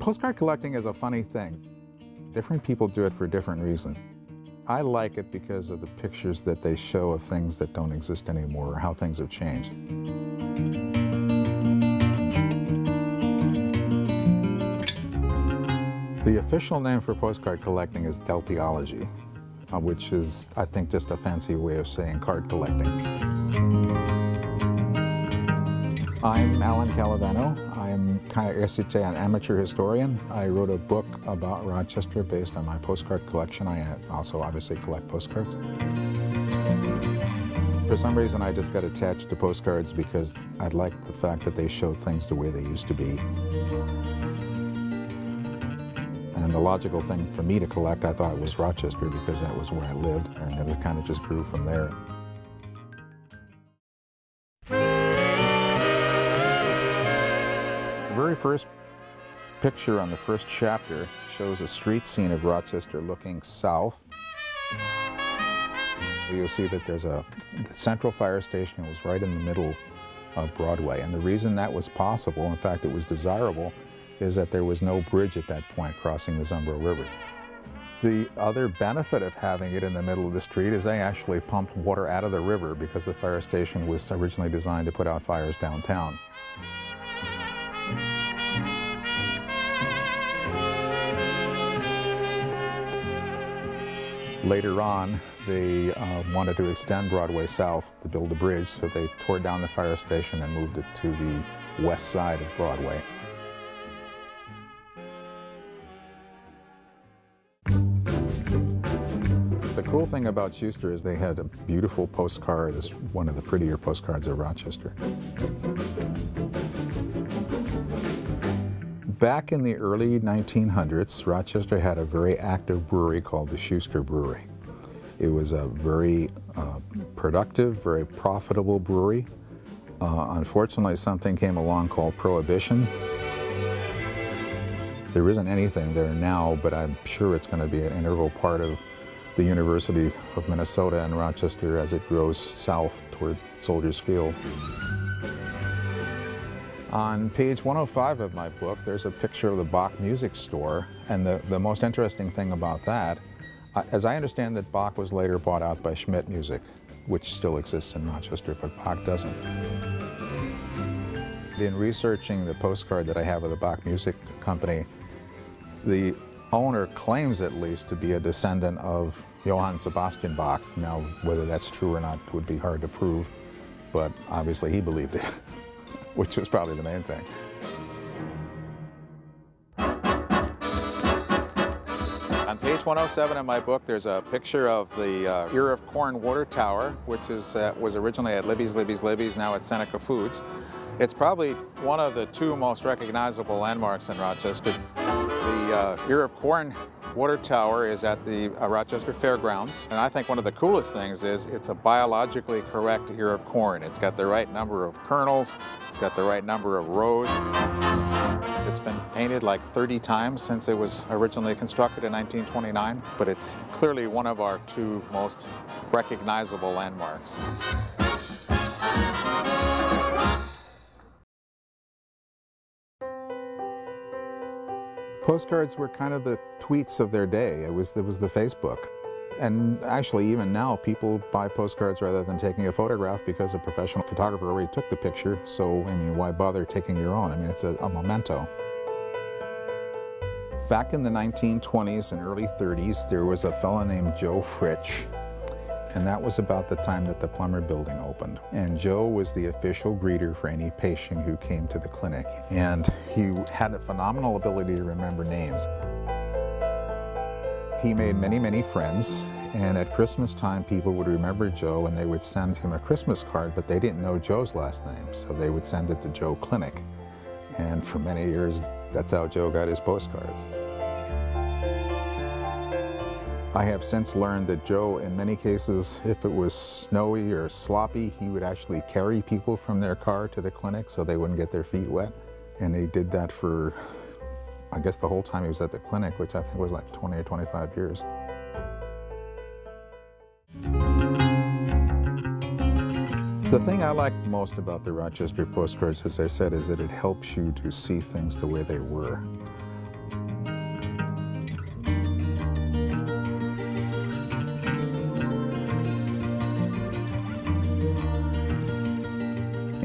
Postcard collecting is a funny thing. Different people do it for different reasons. I like it because of the pictures that they show of things that don't exist anymore, or how things have changed. The official name for postcard collecting is deltiology, which is, I think, just a fancy way of saying card collecting. I'm Alan Calavano. I'm KSMQ an amateur historian. I wrote a book about Rochester based on my postcard collection. I also obviously collect postcards. For some reason, I just got attached to postcards because I liked the fact that they showed things the way they used to be. And the logical thing for me to collect, I thought, was Rochester because that was where I lived, and it kind of just grew from there. The very first picture on the first chapter shows a street scene of Rochester looking south. You'll see that the central fire station was right in the middle of Broadway, and the reason that was possible, in fact it was desirable, is that there was no bridge at that point crossing the Zumbro River. The other benefit of having it in the middle of the street is they actually pumped water out of the river because the fire station was originally designed to put out fires downtown. Later on, they wanted to extend Broadway south to build a bridge, so they tore down the fire station and moved it to the west side of Broadway. The cool thing about Schuster is they had a beautiful postcard. It's one of the prettier postcards of Rochester. Back in the early 1900s, Rochester had a very active brewery called the Schuster Brewery. It was a very productive, very profitable brewery. Unfortunately, something came along called Prohibition. There isn't anything there now, but I'm sure it's going to be an integral part of the University of Minnesota and Rochester as it grows south toward Soldiers Field. On page 105 of my book, there's a picture of the Bach Music Store, and the most interesting thing about that, as I understand that Bach was later bought out by Schmidt Music, which still exists in Rochester, but Bach doesn't. In researching the postcard that I have of the Bach Music Company, the owner claims at least to be a descendant of Johann Sebastian Bach. Now, whether that's true or not would be hard to prove, but obviously he believed it. Which was probably the main thing. On page 107 of my book, there's a picture of the Ear of Corn water tower, which was originally at Libby's, now at Seneca Foods. It's probably one of the two most recognizable landmarks in Rochester. The Ear of Corn water tower is at the Rochester Fairgrounds, and I think one of the coolest things is it's a biologically correct ear of corn. It's got the right number of kernels, it's got the right number of rows. It's been painted like 30 times since it was originally constructed in 1929, but it's clearly one of our two most recognizable landmarks. Postcards were kind of the tweets of their day. It was the Facebook. And actually, even now, people buy postcards rather than taking a photograph because a professional photographer already took the picture. So, I mean, why bother taking your own? I mean, it's a memento. Back in the 1920s and early 30s, there was a fellow named Joe Fritsch. And that was about the time that the Plummer Building opened. And Joe was the official greeter for any patient who came to the clinic. And he had a phenomenal ability to remember names. He made many, many friends. And at Christmas time, people would remember Joe and they would send him a Christmas card, but they didn't know Joe's last name. So they would send it to Joe Clinic. And for many years, that's how Joe got his postcards. I have since learned that Joe, in many cases, if it was snowy or sloppy, he would actually carry people from their car to the clinic so they wouldn't get their feet wet. And he did that for, I guess, the whole time he was at the clinic, which I think was like 20 or 25 years. The thing I like most about the Rochester postcards, as I said, is that it helps you to see things the way they were.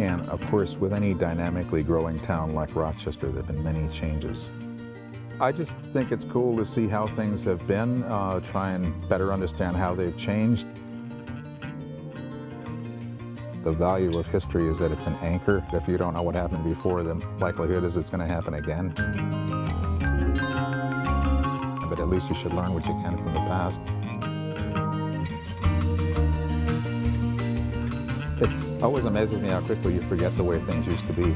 And of course, with any dynamically growing town like Rochester, there have been many changes. I just think it's cool to see how things have been, try and better understand how they've changed. The value of history is that it's an anchor. If you don't know what happened before, the likelihood is it's going to happen again. But at least you should learn what you can from the past. It always amazes me how quickly you forget the way things used to be.